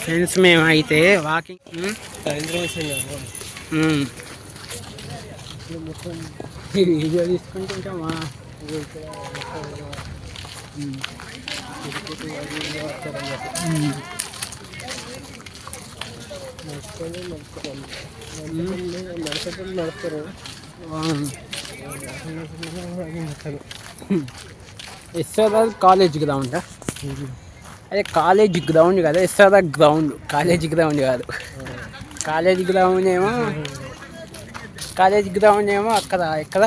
Friends మేము అయితే walking video తీసుకుంటే ఇంకా మా నడుస్తారు ఎస్ఆర్ఆర్ కాలేజ్ గ్రౌండ్. అదే కాలేజ్ గ్రౌండ్ కదా, ఎస్ఆర్ఆర్ గ్రౌండ్, కాలేజ్ గ్రౌండ్ కాదు. కాలేజ్ గ్రౌండ్ ఏమో అక్కడ ఎక్కడ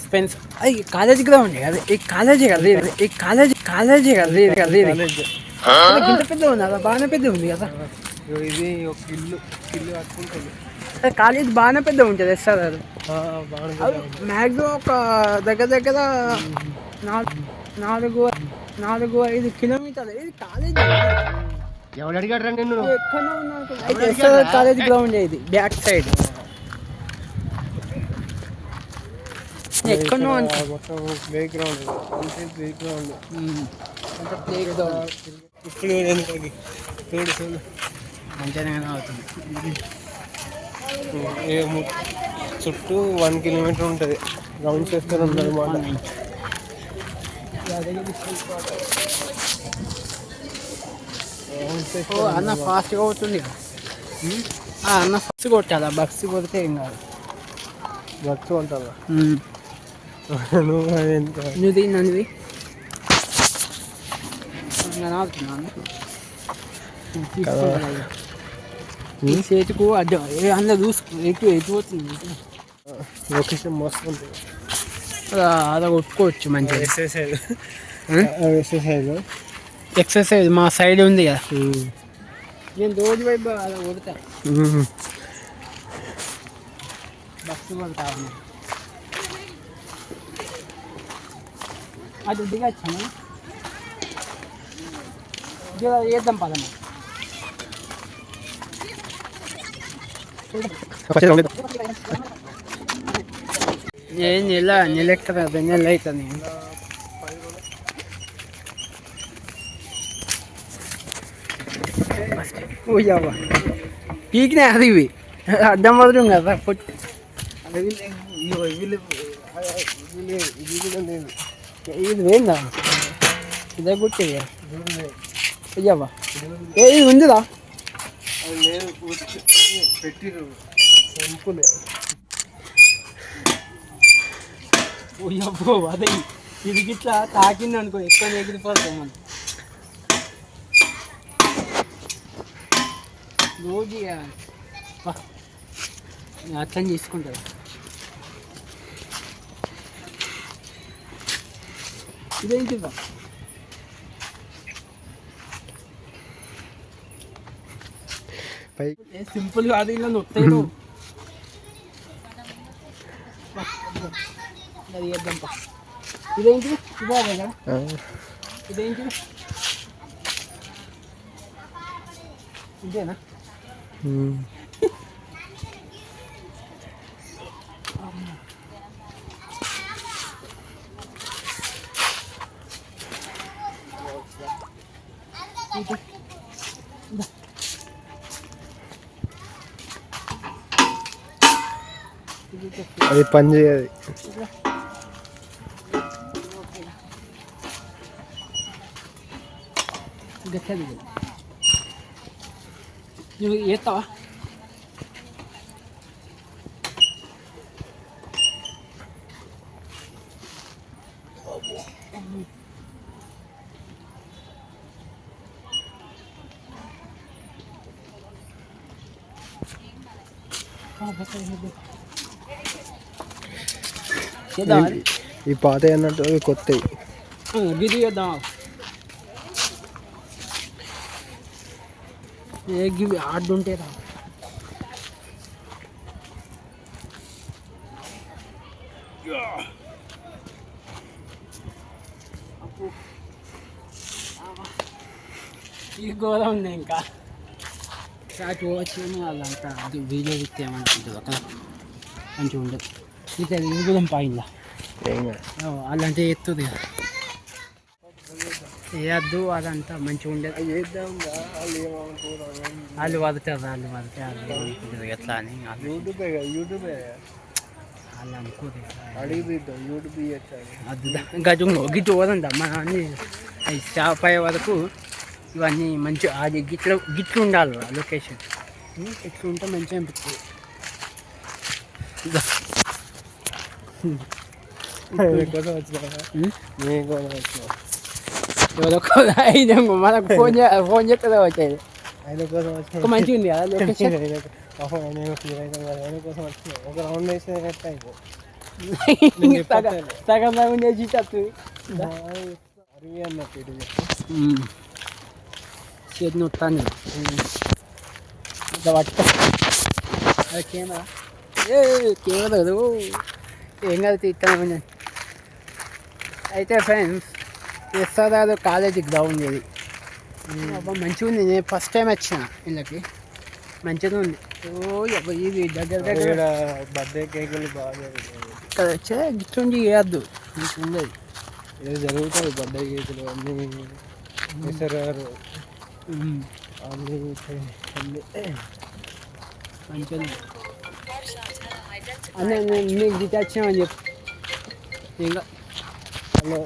స్పెన్స్. అది కాలేజ్ గ్రౌండ్ కదా, ఈ కాలేజీ కదా, ఈ కాలేజీ కదా ఇంత పెద్ద ఉంది కదా, బాగానే పెద్ద ఉంది కదా. ఇది ఒక ఇల్లు కట్టుకుంటుంది. కాలేజ్ బాగానే పెద్ద ఉంటుంది ఎస్ఆర్ఆర్. మ్యాక్సిమం ఒక దగ్గర 4-5 కిలోమీటర్లు. ఇది కాలేజ్ ఎవరు అడిగాడు రా నిన్ను? ఎక్కడో ఎస్ఆర్ఆర్ కాలేజ్ గ్రౌండ్. ఇది బ్యాక్ సైడ్ ఎక్కడో ప్లే గ్రౌండ్. ఇప్పుడు మంచిగానే అవుతుంది. చుట్టూ 1 కిలోమీటర్ ఉంటుంది. రౌండ్ చేస్తారు అన్నమాట. అన్న ఫాస్ట్గా అవుతుంది కదా అన్న. బస్సు కొట్టాలా? బస్సు కొడితే ఏం కాదు. బస్సు కొట్టాలా? నువ్వు తిన్నది ఈ చేతికు అడ్డం అందులో చూసుకో. ఎటుపోతుంది లొకేషన్ మస్తు ఉంటుంది. అలా కొట్టుకోవచ్చు మంచిగా. ఎక్సర్సైజ్ మా సైడ్ ఉంది కదా. నేను రోజు వైపు అలా కొడతా. బస్సు కొడతా అది దిగచ్చాను. చేద్దాం పదమ్మా. ఏం నెలెక్క 2 నెలలు అవుతుంది. ఓయ్యావా పీకినా అది ఇవి అడ్డం మాత్రం కదా. ఇది వేందా ఇదే గుర్తుంది. అయ్యావా ఇది ఉందిరా పెట్టిరు సింపుల్. ఓయ్యబ్బో అదే ఇది గిట్లా తాకింది అనుకో ఎక్కువ ఎగిరిపోతాం మనం. రోజు అర్థం చేసుకుంటారు. ఇదేంటి సింపుల్ కాదు. ఇలా నొత్తాయి అది చేద్దాంపా. ఇదేంటిది? ఇదే కదా. ఇదేంటిది? ఇదేనా? అది పని చేయదు. నువ్వు చేస్తావా? ఈ పాత అన్నట్టు కొత్తవి గిరి చేద్దాం. ఏ గివి ఆడుంటే రా. ఈ గోళ ఉంది ఇంకా చూడవచ్చు. అదంతా అది వీడియో ఇస్తే ఏమనుకుంటుంది అక్కడ మంచిగా ఉండదు. ఇక ఇది కూడా పాయిందా అలాంటివి ఎత్తుంది కదా. వేయద్దు అదంతా మంచిగా ఉండేది. అది చేద్దాం వాళ్ళు ఏమనుకోరు వాళ్ళు వదులుతారు వాళ్ళు ఎట్లా అని యూట్యూబే కదా యూట్యూబే వాళ్ళు అనుకోరు. అడిగి తీద్దాం యూట్యూబ్ ఇవ్వచ్చు అది గజు గిట్టు పోదంట మన అన్ని అవి స్టాప్ అయ్యే వరకు ఇవన్నీ మంచి అది గిట్లు ఉండాలి లొకేషన్. ఇట్లా ఉంటే మంచిగా అనిపిస్తుంది. కోసం వచ్చినా మేము కోసం వచ్చినా ఎవరో మనకు ఫోన్ చేస్తే వచ్చేది. ఆయన కోసం వచ్చిన మంచిగా ఉంది కదా లొకేషన్. ఆయన కోసం వచ్చిన ఒక రౌండ్ వేస్తే అయిపో సగం సగం చేసి వస్తుంది. అరివి అన్నట్టు ఇటు చేతి నొత్తాను ఇట్లా పట్టుకో. అది కెమెరా కెమెరా కదా ఏం కాదు తీస్తాను. అయితే ఫ్రెండ్స్ ఎస్ఆర్ఆర్ కాలేజీ గ్రౌండ్ ఇది మంచిగా ఉంది. నేను ఫస్ట్ టైం వచ్చిన వీళ్ళకి మంచిగా ఉంది. ఇది దగ్గర దగ్గర బర్త్డే కేకులు బాగా ఇక్కడ వచ్చే గిట్లుండి వేయద్దు మంచిగా ఉండేది. ఏదో జరుగుతుంది బర్త్డే కేకులు అన్నీ ఎస్ఆర్ఆర్ అన్నీ మంచిగా అన్న మీకు గిట్ వచ్చామని చెప్పు. ఇంకా హలో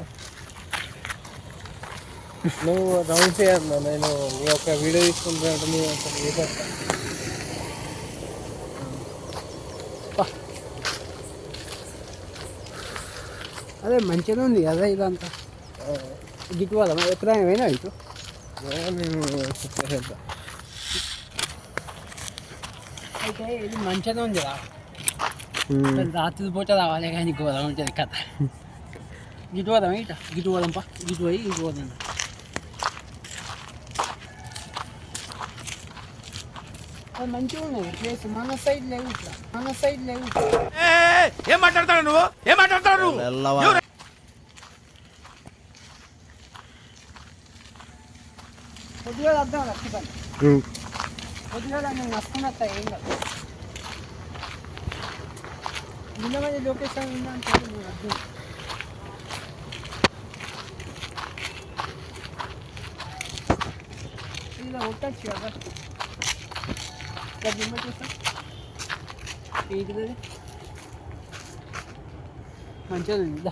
నువ్వు రౌండ్ చేయన్నా నేను నీ ఒక వీడియో తీసుకుంటున్నట్టు నువ్వు అసలు వేసేస్తా. అదే మంచిగా ఉంది కదా ఇదంతా. గిట్టు వల్ల ఎప్పుడైనా పోయినా ఇటు నేను చెప్పేసేద్దాం. అయితే ఇది మంచిగా ఉంది రా. రాత్రి పూట రావాలి కానీ ఘోరం ఉంటుంది కథ. గిట్టు పోదాం ఇట గిట్టు పోదాంపా గిట్టు పోయి గిట్టు పోదాం. అది మంచిగా ఉన్నది ప్లేస్. మన సైడ్ లేవు ఇట్లా మన సైడ్ లేవు. ఏం మాట్లాడతాడు నువ్వు ఏం మాట్లాడతాడు నువ్వు? కొద్దిగా అర్థం రక్షితాను కొద్దిగా నేను నచ్చుకున్నట్ట ఏం కాదు. నిన్నమని లొకేషన్ ఉందంటే అర్థం ఇలా ఉండొచ్చు కదా. జిమ్మ చూస్తా ఏంటిది మంచిగా ఉంది.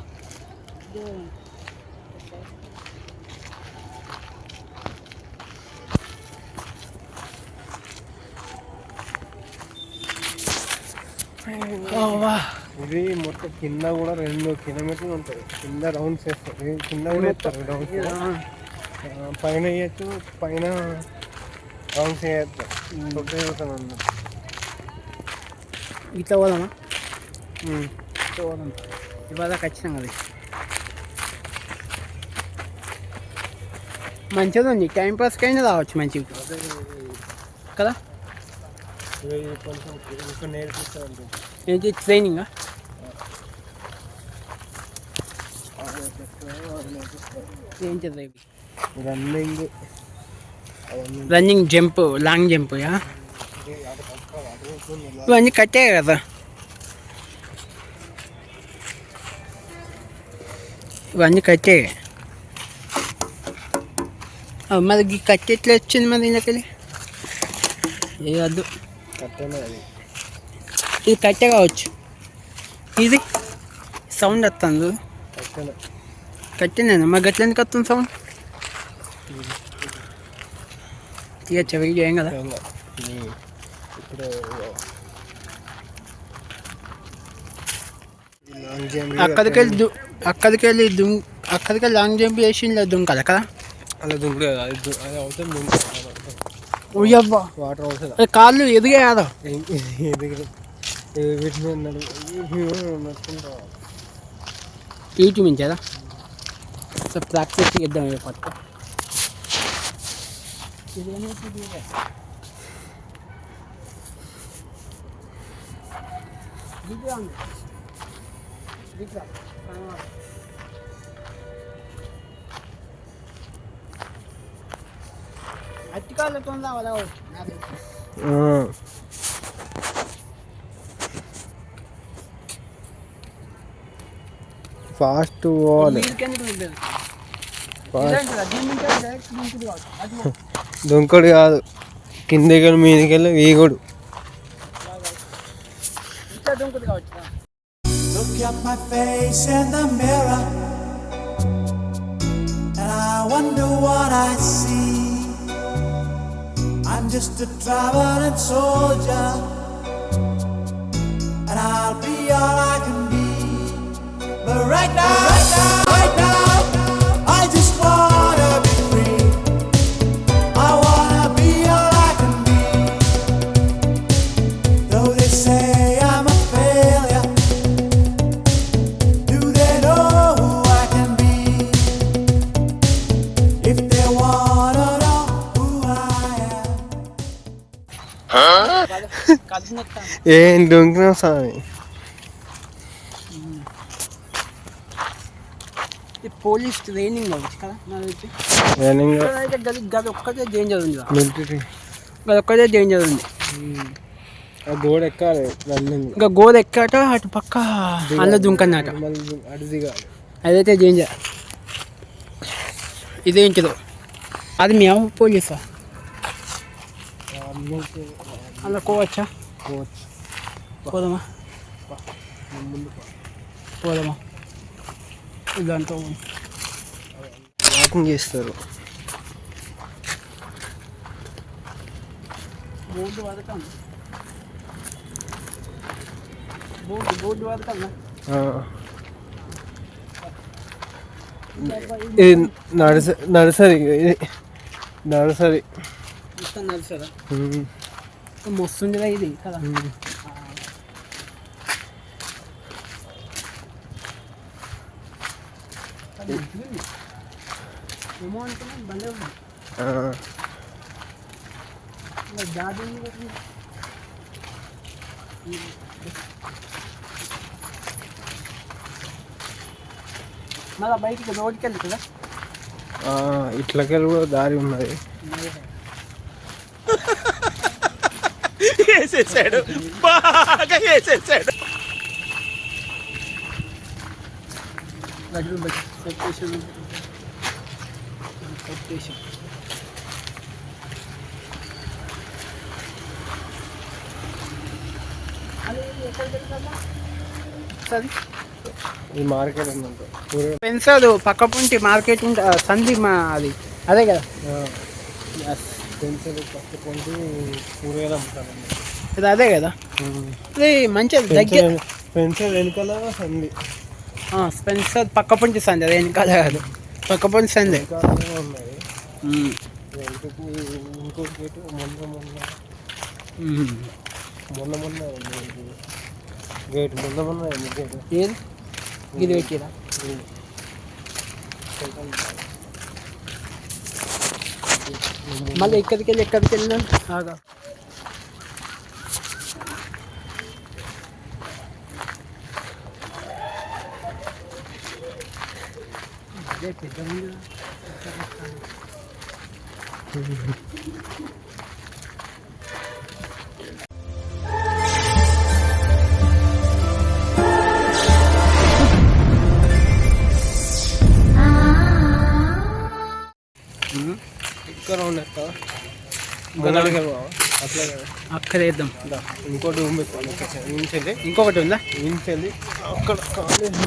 ఇది మొత్తం కింద కూడా 2 కిలోమీటర్లు ఉంటుంది. కింద రౌండ్స్ వేస్తారు కింద కూడా వేస్తారు రౌండ్స్. పైన వేయచ్చు పైన రౌండ్స్ వేయచ్చు చూస్తాను అన్నట్టు. ఇట్లా పోదామా ఇట్లా పోదాం. ఇవాళ ఖచ్చితంగా అది మంచిగా ఉంది. టైంపాస్కి అయినా రావచ్చు మంచిగా కదా. కొంచెం ఇంకా నేర్పిస్తూ ఉంటుంది. ఏంటి ట్రైనింగా? ఏంటి రన్నింగ్ జంప్ లాంగ్ జంప్ ఇవన్నీ కట్టే కదా. ఇవన్నీ కట్టే మరి కట్టె ఎట్లా వచ్చింది మరి ఇందుకెళ్ళి? ఏ వద్దు కట్టేనే అది. ఇది కట్టే కావచ్చు. ఇది సౌండ్ వస్తుంది కట్టేనే కట్టేనా మరి గట్ల ఎందుకు వస్తుంది సౌండ్? తీయచ్చా వీడియో ఏం కదా. ఇప్పుడు అక్కడికి లాంగ్ జంప్ చేసి దుంకాలి కదా. అలా దుంకుడు అది అవుతుంది. వాటర్ అవుతుంది. కాళ్ళు ఎదిగా కాదా ఈటి మించేదా సో ప్రాక్టీస్ చేద్దాం. పక్క అట్టికాళ్ళతో ఫాస్ట్ పోవాలి. ఇదేంటిదా? దీని నుంచి డైరెక్ట్ దుంకుడు కావచ్చు. అది దుంకుడు కాదు, కిందకి వెళ్ళి మీదకి వెళ్ళి వీగుడు. ఇంకా దుంకుడు కావచ్చు. Look at my face in the mirror, and I wonder what I see. I'm just a traveling soldier, and I'll be all I can be. But right now, I just wanna be free. I wanna be all I can be. Though they say I'm a failure, do they know who I can be? If they wanna know who I am. కదునెత్తాను. ఏం దుంకినా స్వామి. ఈ police training కావచ్చు కదా నాకు తెలిసి. Running అయితే గది ఒక్కటే danger ఉంది. మిలిటరీ గది ఒక్కటే డేంజర్ ఉంది. ఆ గోడ ఎక్కాలి రన్నింగ్. ఇంకా గోడ ఎక్కాట అటు పక్క అల్ల దుంకన్నాట. మళ్ళీ అటు దిగాలి. అదైతే డేంజర్. ఇదేంటిదో అది మీ అమ్మ పోలీసా? అలా కోవచ్చా? పోదామా? పోదామా? దాంట్లో వాకింగ్ చేస్తారు. బోర్డు వదకండి. బోర్డు వదకండి. ఇది నర్సరీ. ఇది నర్సరీ. ఇస్తాను నడుస్తారా? మస్తుందిరా ఇది కదా. ఏమో అనుకున్నాను భలే ఉంది. జాబీ మళ్ళీ బయటికి రోడ్కి వెళ్ళి కదా. ఇట్లకెళ్ళి కూడా దారి ఉన్నది. వేసేసాడు, బాగా వేసేసాడు. ఈ మార్కెట్ ఉందంట. పెన్సాదు పక్క పొంటి మార్కెట్ సంధి మా అది అదే కదా. పెన్సిల్ పక్క పొంటి కూరగాయలు అమ్ముతారు. ఇది అదే కదా. ఇది మంచిది దగ్గర. పెన్సిల్ వెనకాల సంది. స్పెన్సర్ పక్క పొంటి సంది, అది వెనకాల కాదు, పక్క పొంటి సంది ఉన్నాయి. ఇంకోటి గేటు మొన్న గేట్ మొన్న గేటు ఏది ఇది పెట్టిరా. మళ్ళీ ఎక్కడికి వెళ్ళి ఆగా. అదే పెద్ద ఇక్కడ ఉండేస్తా అట్లా అక్కడేద్దాం. ఇంకోటి ఇంచెల్లి ఇంకొకటి ఉందా? ఇంచెల్లి అక్కడ కాలేజ్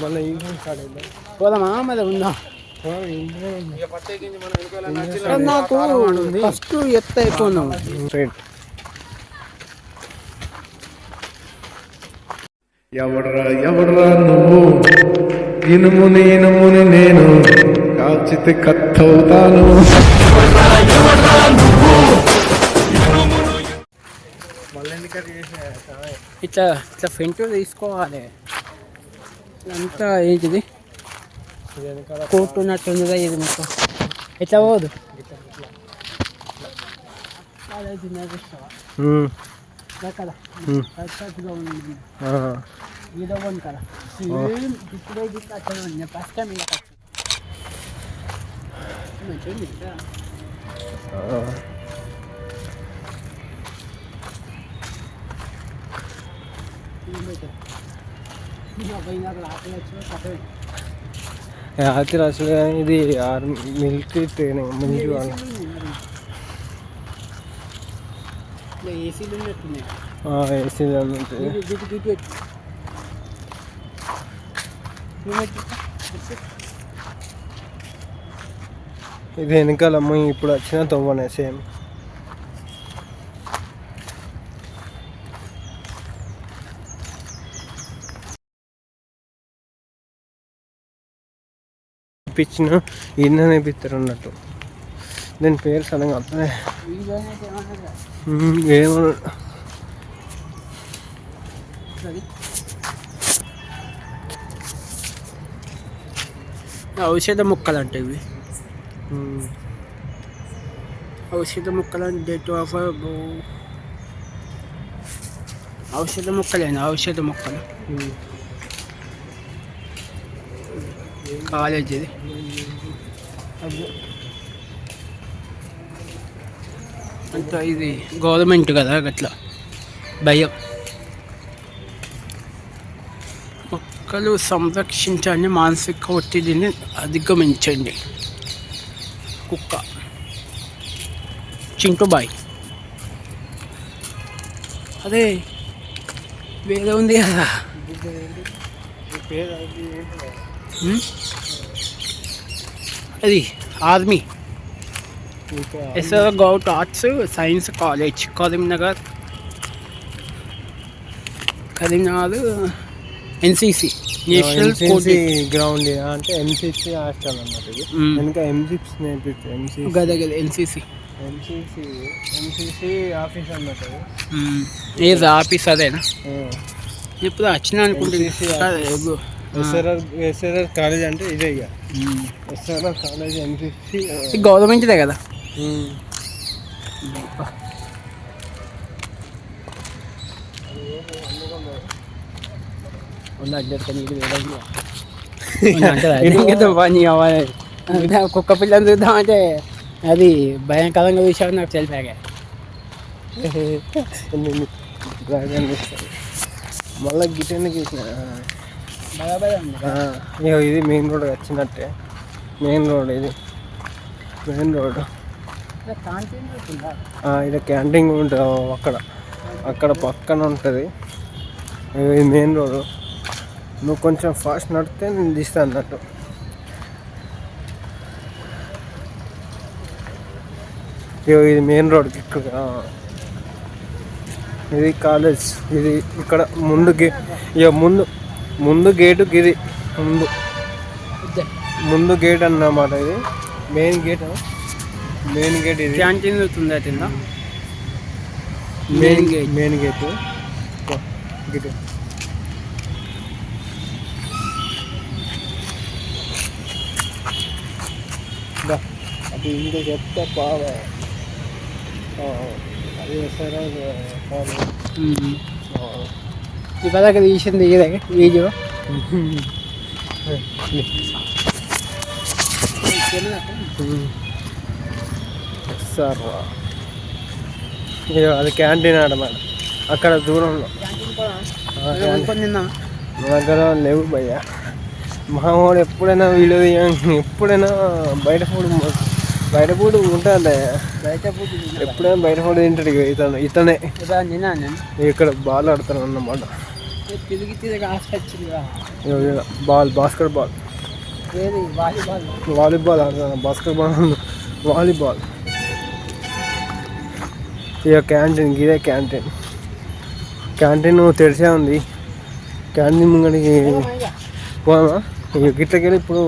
మళ్ళీ ఈవినింగ్ స్టార్ట్ అవుతాం. పోదామా మరి ఉందా? నాకు ఫస్ట్ ఎత్త ఎక్కువ ట్రైన్. ఎవడ్రా నువ్వు, ఇనుముని నేను కాల్చితే కత్తవుతాను. ఇట్లా ఇట్లా ఫ్రంట్ తీసుకోవాలి. అంతా ఏంటిది కోర్టు ఉన్నట్టుందిగా ఇది మొత్తం. ఎట్లా పోదు కదా ఇదో పోను కదా. ఇప్పుడు అట్లా ఉంది ఫస్ట్ టైం ఇలా మంచిగా రాత్రి అసలు ఇది మిలిటరీ ట్రైనింగ్ మిలిటరీ వాళ్ళ ఏసీలు ఉన్నట్టున్నాయి. ఏసీలో ఉంటుంది. ఇది వెనకాలమ్మ ఇప్పుడు వచ్చిన తొవ్వనే సేమ్. పిచ్చిన ఈయననే పిత్తరు అన్నట్టు. దీని పేరు సడన్గా అర్థమే ఏమన్నా ఔషధ మొక్కలు అంటే ఇవి. ఔషధ మొక్కలు అంటే డేట్ ఆఫ్ ఔషధ మొక్కలేనా? ఔషధ మొక్కలు కాలేజ్ ఇది. అంత ఇది గవర్నమెంట్ కదా అట్లా భయం. మొక్కలు సంరక్షించండి, మానసిక ఒత్తిడిని అధిగమించండి. కుక్క చింటూబాయ్. అదే వేరే ఉంది కదా. అది army. SR govt arts science college Karimnagar. NCC national ground అంటే ఎన్సిసి హాస్టల్ అన్నట్టు. వెనక ఎంజిప్స్ నేర్పిస్తారు. గదే ఎన్సిసి ఆఫీస్ అన్నట్టు. ఏది ఆఫీస్ అదేనా? ఇప్పుడు వచ్చిన అనుకుంటుంది. ఎస్ఆర్ఆర్ కాలేజ్ అంటే ఇదే ఇక. ఎస్ఆర్ఆర్ కాలేజ్ ఎన్సిసి గవర్నమెంట్దే కదా. కుక్క పిల్లని చూద్దామంటే అది భయంకరంగా చూసావు. నాకు తెలిపాక మళ్ళీ గిటెన్కి ఇది మెయిన్ రోడ్ వచ్చినట్టే. మెయిన్ రోడ్ ఇది మెయిన్ రోడ్. ఇది క్యాంటీన్ ఉంటుంది అక్కడ పక్కన ఉంటుంది. ఇది మెయిన్ రోడ్. నువ్వు కొంచెం ఫాస్ట్ నడితే నేను తీస్తాను అన్నట్టు. ఇది మెయిన్ రోడ్కి ఇక్కడ. ఇది కాలేజ్. ఇది ఇక్కడ ముందు ముందు గేటు ఇది ముందు గేట్ అన్నమాట. ఇది మెయిన్ గేట్ ఇది. క్యాంటీన్ అవుతుంది. Main gate Git. అది ఇంకా చెప్తా బాగా. అది వేసారా ఇవాళ తీసింది వీడియో. సార్ అది క్యాంటీన్ ఆడమాట అక్కడ దూరంలో. నా దగ్గర లేవు భయ్య. మామూలు ఎప్పుడైనా వీడియో ఎప్పుడైనా బయట ఫుడ్ ఉంటుంది. ఎప్పుడైనా బయట ఫుడ్ తింటాడు ఇతనే. ఇక్కడ బాల్ ఆడతాను అన్నమాట. బాస్కెట్ బాల్ వాలీబాల్ ఆడతాను. Basket ball volleyball. ఇక క్యాంటీన్ ఇదే క్యాంటీన్ తెరిచే ఉంది. క్యాంటీన్ ముంగడికి పోదామా? ఇక గిట్లకెళ్ళి ఇప్పుడు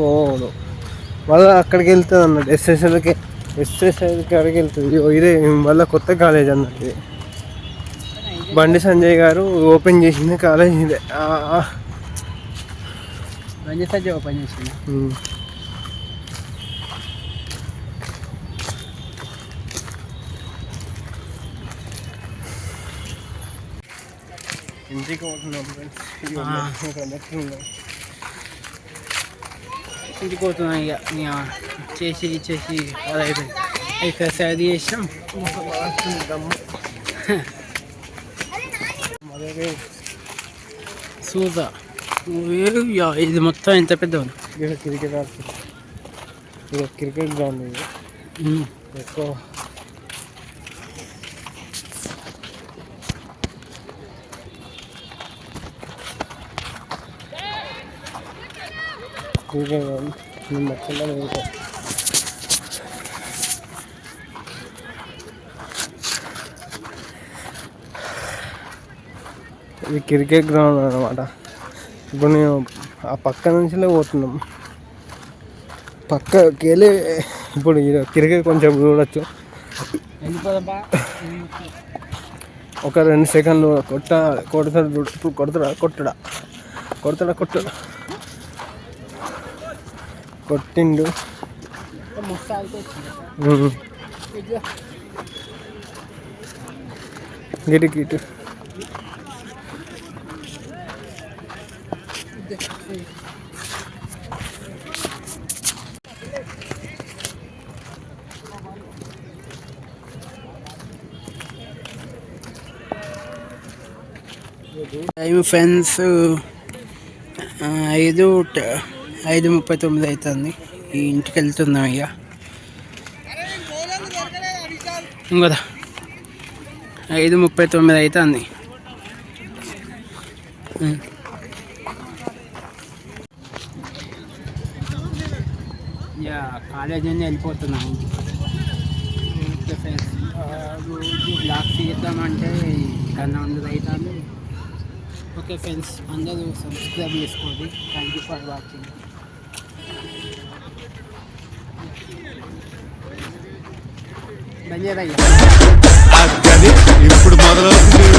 మళ్ళీ అక్కడికి వెళ్తుంది అన్నట్టు. ఎస్ఎస్ఎల్ కాడికి వెళ్తుంది. ఇదే మళ్ళీ కొత్త కాలేజ్ అన్నట్టు. బండి సంజయ్ గారు ఓపెన్ చేసిన కాలేజ్ ఇదే. ఓపెన్ చేసింది. ఇంటికి పోతున్నాం ఇంటికి పోతున్నాం. ఇక చేసి అది అయిపోయింది. ఎక్సర్సైజ్ చేసాం. సూజా ఇది మొత్తం ఎంత పెద్ద ఉంది. ఇక్కడ క్రికెట్ ఆడుతుంది. ఇది క్రికెట్ గ్రౌండ్ ఇది ఎక్కువ. క్రికెట్ గ్రౌండ్ మొత్తం ఇది క్రికెట్ గ్రౌండ్ అనమాట. ఇప్పుడు నేను ఆ పక్క నుంచి పోతున్నాం, పక్కకి వెళ్ళి ఇప్పుడు క్రికెట్ కొంచెం చూడొచ్చు. ఒక 2 సెకండ్లు కొడతాడు ఇప్పుడు కొట్టడా కొట్టిండు. గిటు టైం ఫ్రెండ్స్ 5:39 అవుతుంది. ఈ ఇంటికి వెళ్తున్నాం ఇక. ఇంకదా 5:39 అవుతుంది. ఇక కాలేజ్ అని వెళ్ళిపోతున్నాం. ఓకే ఫ్రెండ్స్, రోజు బ్లాగ్స్ చేద్దామంటే కన్నా ఉండదు అవుతుంది. ఓకే ఫ్రెండ్స్, అందరూ సబ్స్క్రైబ్ చేసుకోండి. Thank you for watching. బంజారయ్యా ఇప్పుడు మొదలవుతుంది.